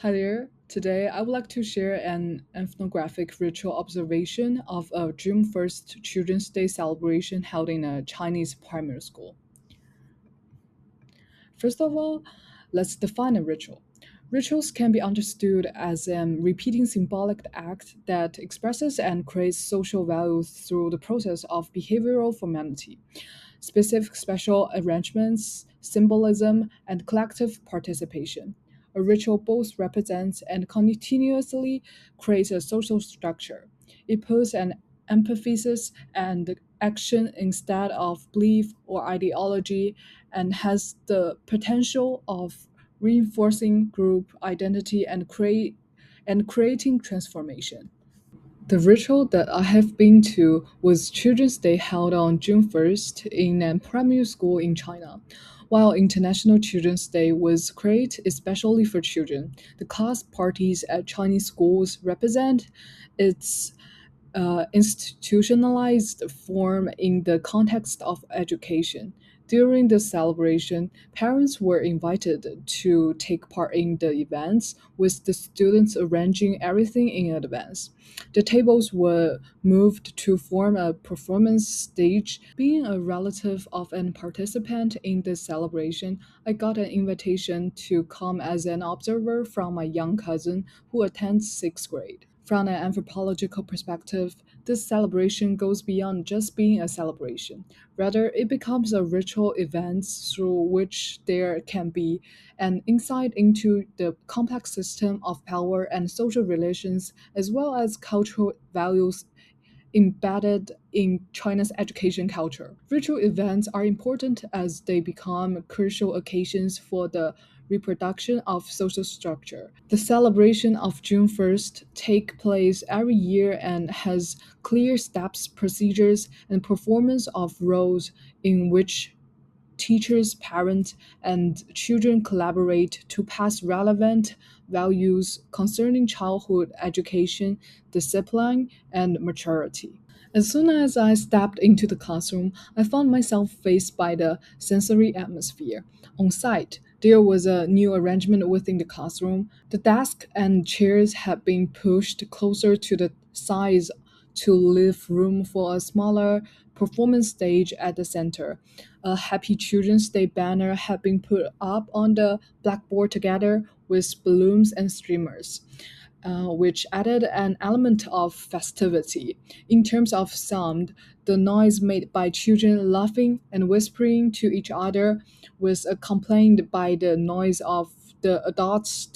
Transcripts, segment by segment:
Hi there. Today, I would like to share an ethnographic ritual observation of a June 1st Children's Day celebration held in a Chinese primary school. First of all, let's define a ritual. Rituals can be understood as a repeating symbolic act that expresses and creates social value through the process of behavioral formality. Specific special arrangements, symbolism, and collective participation. A ritual both represents and continuously creates a social structure. It puts an emphasis and action instead of belief or ideology and has the potential of reinforcing group identity and creating transformation. The ritual that I have been to was Children's Day held on June 1st in a primary school in China. While International Children's Day was created especially for children, the class parties at Chinese schools represent its institutionalized form in the context of education. During the celebration, parents were invited to take part in the events, with the students arranging everything in advance. The tables were moved to form a performance stage. Being a relative of an participant in the celebration, I got an invitation to come as an observer from my young cousin who attends sixth grade. From an anthropological perspective, this celebration goes beyond just being a celebration. Rather, it becomes a ritual event through which there can be an insight into the complex system of power and social relations, as well as cultural values embedded in China's education culture. Ritual events are important as they become crucial occasions for the reproduction of social structure. The celebration of June 1st take place every year and has clear steps, procedures, and performance of roles in which teachers, parents, and children collaborate to pass relevant values concerning childhood education, discipline, and maturity. As soon as I stepped into the classroom, I found myself faced by the sensory atmosphere. On site, there was a new arrangement within the classroom. The desk and chairs had been pushed closer to the sides to leave room for a smaller performance stage at the center. A Happy Children's Day banner had been put up on the blackboard together with balloons and streamers, which added an element of festivity. In terms of sound, the noise made by children laughing and whispering to each other was accompanied by the noise of the adults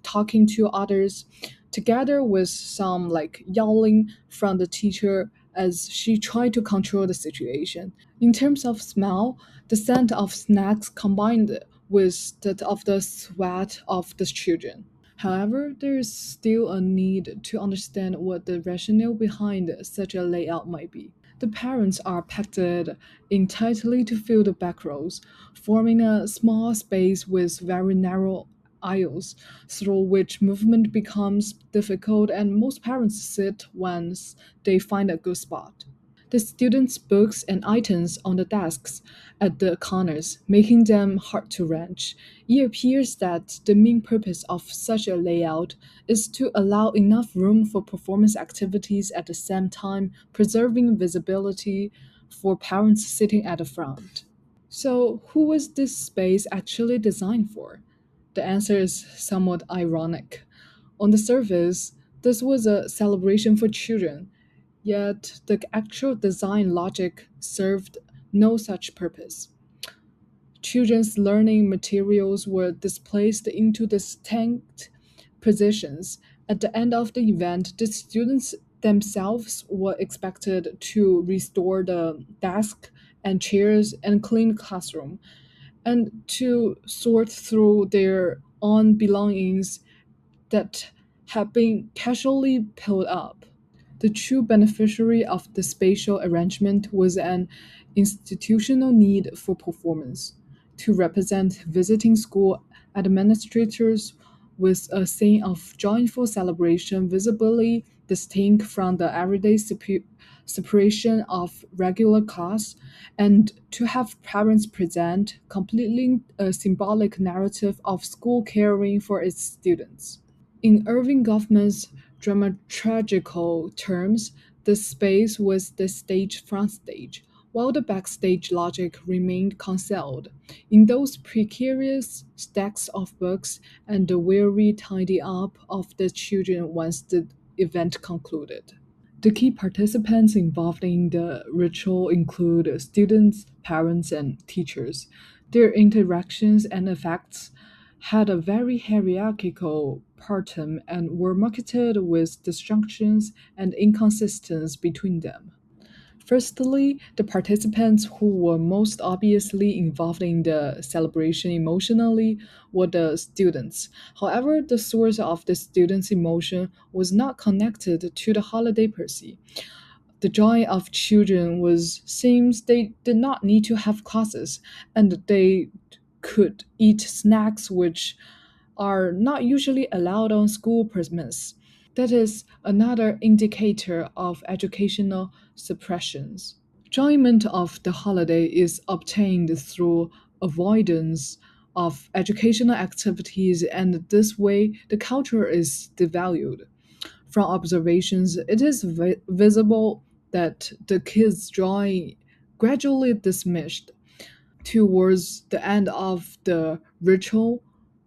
talking to others, together with some like yelling from the teacher as she tried to control the situation. In terms of smell, the scent of snacks combined with that of the sweat of the children. However, there is still a need to understand what the rationale behind such a layout might be. The parents are packed in tightly to fill the back rows, forming a small space with very narrow aisles through which movement becomes difficult, and most parents sit once they find a good spot. The students' books and items on the desks at the corners, making them hard to reach. It appears that the main purpose of such a layout is to allow enough room for performance activities at the same time preserving visibility for parents sitting at the front. So, who was this space actually designed for? The answer is somewhat ironic. On the surface, this was a celebration for children, yet the actual design logic served no such purpose. Children's learning materials were displaced into distinct positions. At the end of the event, the students themselves were expected to restore the desk and chairs and clean classroom, and to sort through their own belongings that had been casually piled up. The true beneficiary of the spatial arrangement was an institutional need for performance, to represent visiting school administrators with a scene of joyful celebration visibly distinct from the everyday separation of regular class, and to have parents present completely a symbolic narrative of school caring for its students. In Irving Goffman's dramaturgical terms, the space was the stage front stage, while the backstage logic remained concealed in those precarious stacks of books and the weary tidy up of the children once the event concluded. The key participants involved in the ritual include students, parents, and teachers. Their interactions and effects had a very hierarchical pattern and were marketed with disjunctions and inconsistencies between them. Firstly, the participants who were most obviously involved in the celebration emotionally were the students. However, the source of the students' emotion was not connected to the holiday per se. The joy of children was seems they did not need to have classes and they could eat snacks which are not usually allowed on school premises. That is another indicator of educational suppressions. Enjoyment of the holiday is obtained through avoidance of educational activities, and this way the culture is devalued. From observations, it is visible that the kids' joy gradually diminished. Towards the end of the ritual,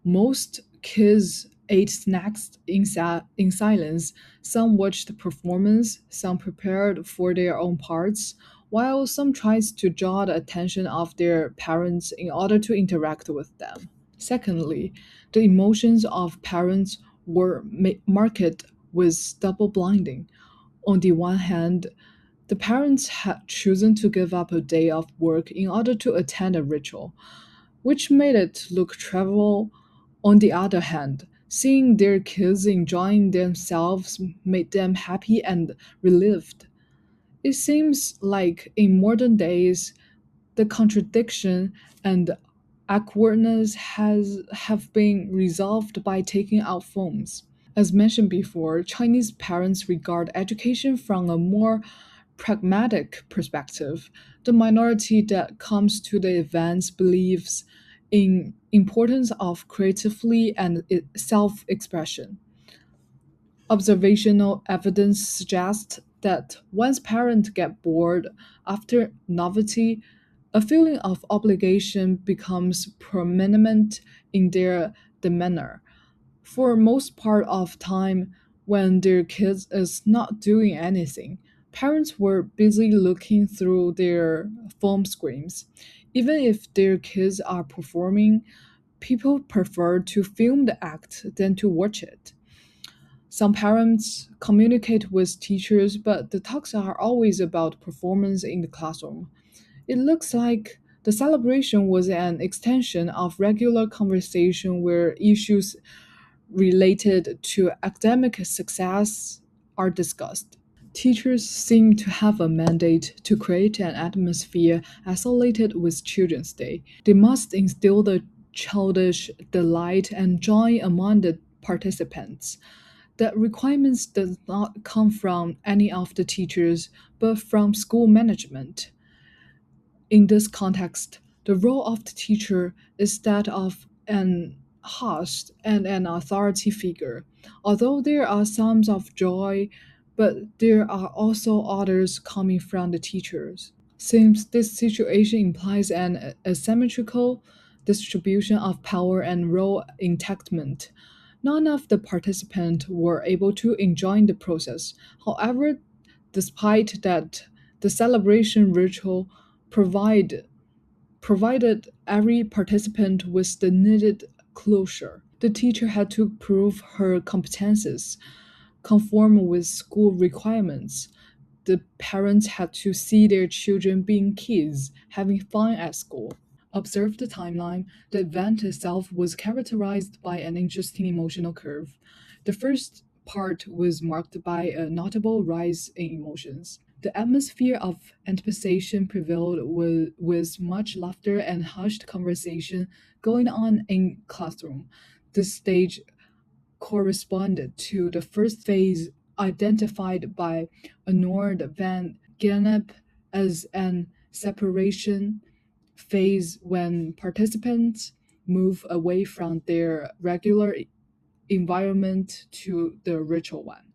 most kids ate snacks in silence. Some watched the performance, some prepared for their own parts, while some tried to draw the attention of their parents in order to interact with them. Secondly, the emotions of parents were marked with double blinding. On the one hand, the parents had chosen to give up a day of work in order to attend a ritual, which made it look trivial. On the other hand, seeing their kids enjoying themselves made them happy and relieved. It seems like in modern days, the contradiction and awkwardness have been resolved by taking out phones. As mentioned before, Chinese parents regard education from a more pragmatic perspective. The minority that comes to the events believes in importance of creatively and self-expression. Observational evidence suggests that once parents get bored after novelty, a feeling of obligation becomes prominent in their demeanor. For most part of time when their kids is not doing anything, parents were busy looking through their phone screens. Even if their kids are performing, people prefer to film the act than to watch it. Some parents communicate with teachers, but the talks are always about performance in the classroom. It looks like the celebration was an extension of regular conversation where issues related to academic success are discussed. Teachers seem to have a mandate to create an atmosphere associated with Children's Day. They must instill the childish delight and joy among the participants. The requirements does not come from any of the teachers, but from school management. In this context, the role of the teacher is that of an host and an authority figure. Although there are some of joy, but there are also others coming from the teachers. Since this situation implies an asymmetrical distribution of power and role entitlement, none of the participants were able to enjoy the process. However, despite that, the celebration ritual provide, provided every participant with the needed closure. The teacher had to prove her competences, conform with school requirements. The parents had to see their children being kids, having fun at school. Observe the timeline. The event itself was characterized by an interesting emotional curve. The first part was marked by a notable rise in emotions. The atmosphere of anticipation prevailed with much laughter and hushed conversation going on in classroom. This stage corresponded to the first phase identified by Arnold van Gennep as an separation phase when participants move away from their regular environment to the ritual one.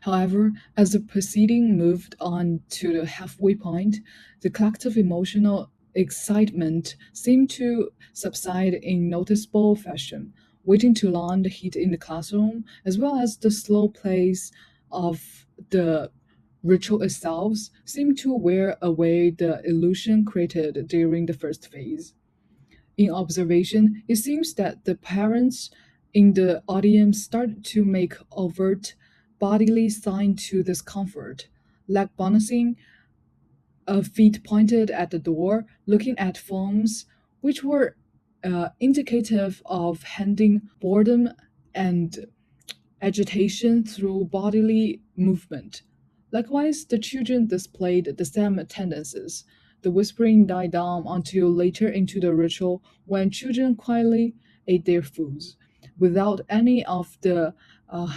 However, as the proceeding moved on to the halfway point, the collective emotional excitement seemed to subside in noticeable fashion. Waiting too long, the heat in the classroom, as well as the slow pace of the ritual itself, seemed to wear away the illusion created during the first phase. In observation, it seems that the parents in the audience started to make overt bodily sign to discomfort, like bouncing, feet pointed at the door, looking at phones, which were indicative of handing boredom and agitation through bodily movement. Likewise, the children displayed the same tendencies. The whispering died down until later into the ritual when children quietly ate their foods, without any of the uh,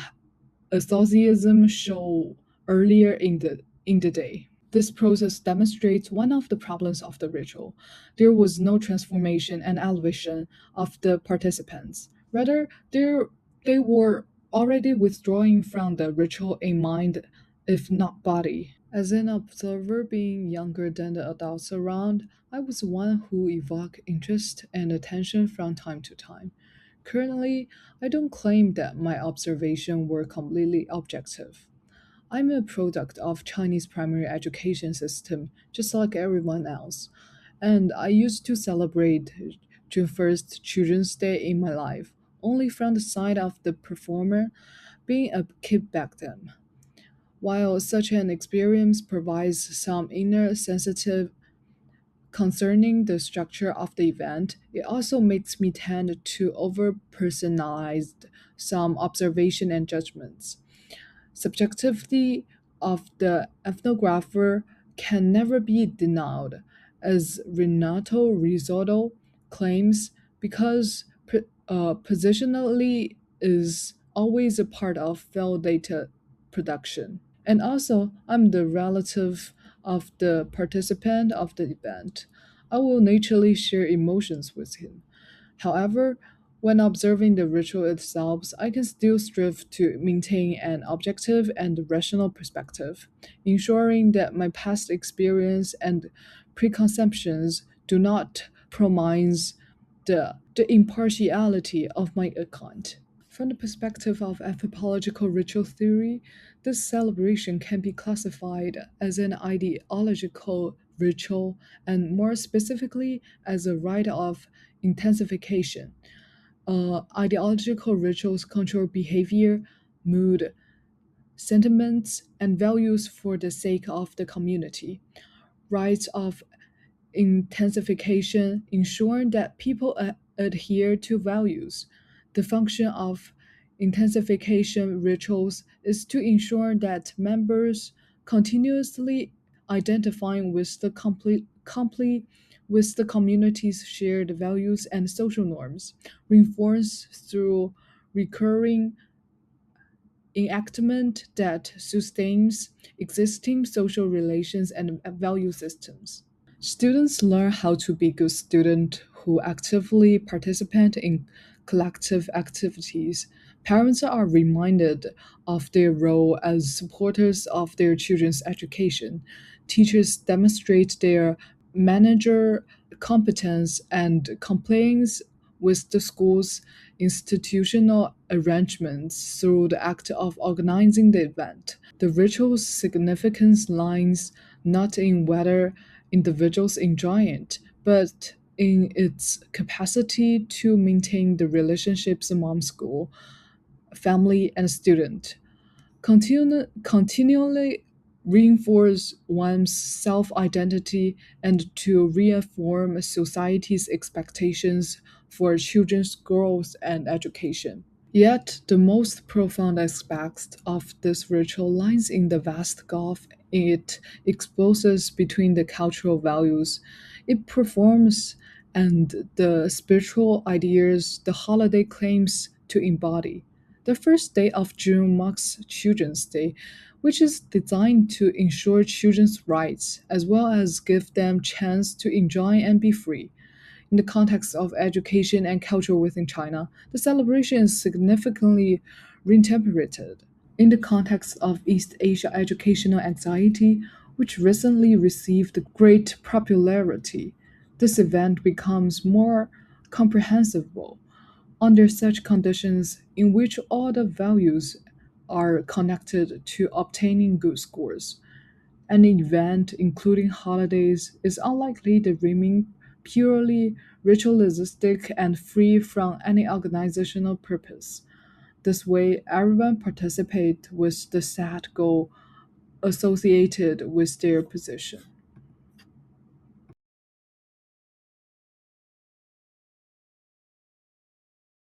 enthusiasm shown earlier in the day. This process demonstrates one of the problems of the ritual. There was no transformation and elevation of the participants. Rather, they were already withdrawing from the ritual in mind, if not body. As an observer being younger than the adults around, I was one who evoked interest and attention from time to time. Currently, I don't claim that my observations were completely objective. I'm a product of Chinese primary education system, just like everyone else. And I used to celebrate June 1st Children's Day in my life, only from the side of the performer being a kid back then. While such an experience provides some inner sensitive concerning the structure of the event, it also makes me tend to over personalize some observation and judgments. Subjectivity of the ethnographer can never be denied, as Renato Risotto claims, because positionally is always a part of well data production. And also, I'm the relative of the participant of the event. I will naturally share emotions with him. However, when observing the ritual itself, I can still strive to maintain an objective and rational perspective, ensuring that my past experience and preconceptions do not promise the impartiality of my account. From the perspective of anthropological ritual theory, this celebration can be classified as an ideological ritual and more specifically as a rite of intensification. Ideological rituals control behavior, mood, sentiments, and values for the sake of the community. Rites of intensification, ensuring that people adhere to values. The function of intensification rituals is to ensure that members continuously identifying with the with the community's shared values and social norms, reinforced through recurring enactment that sustains existing social relations and value systems. Students learn how to be good students who actively participate in collective activities. Parents are reminded of their role as supporters of their children's education. Teachers demonstrate their manager competence and compliance with the school's institutional arrangements through the act of organizing the event. The ritual's significance lies not in whether individuals enjoy it, but in its capacity to maintain the relationships among school, family, and student. Continually reinforce one's self identity and to reaffirm society's expectations for children's growth and education. Yet, the most profound aspect of this ritual lies in the vast gulf it exposes between the cultural values it performs and the spiritual ideas the holiday claims to embody. The first day of June marks Children's Day, which is designed to ensure children's rights as well as give them chance to enjoy and be free. In the context of education and culture within China, the celebration is significantly reinterpreted. In the context of East Asia educational anxiety, which recently received great popularity, this event becomes more comprehensible. Under such conditions, in which all the values are connected to obtaining good scores, an event including holidays is unlikely to remain purely ritualistic and free from any organizational purpose. This way, everyone participates with the set goal associated with their position.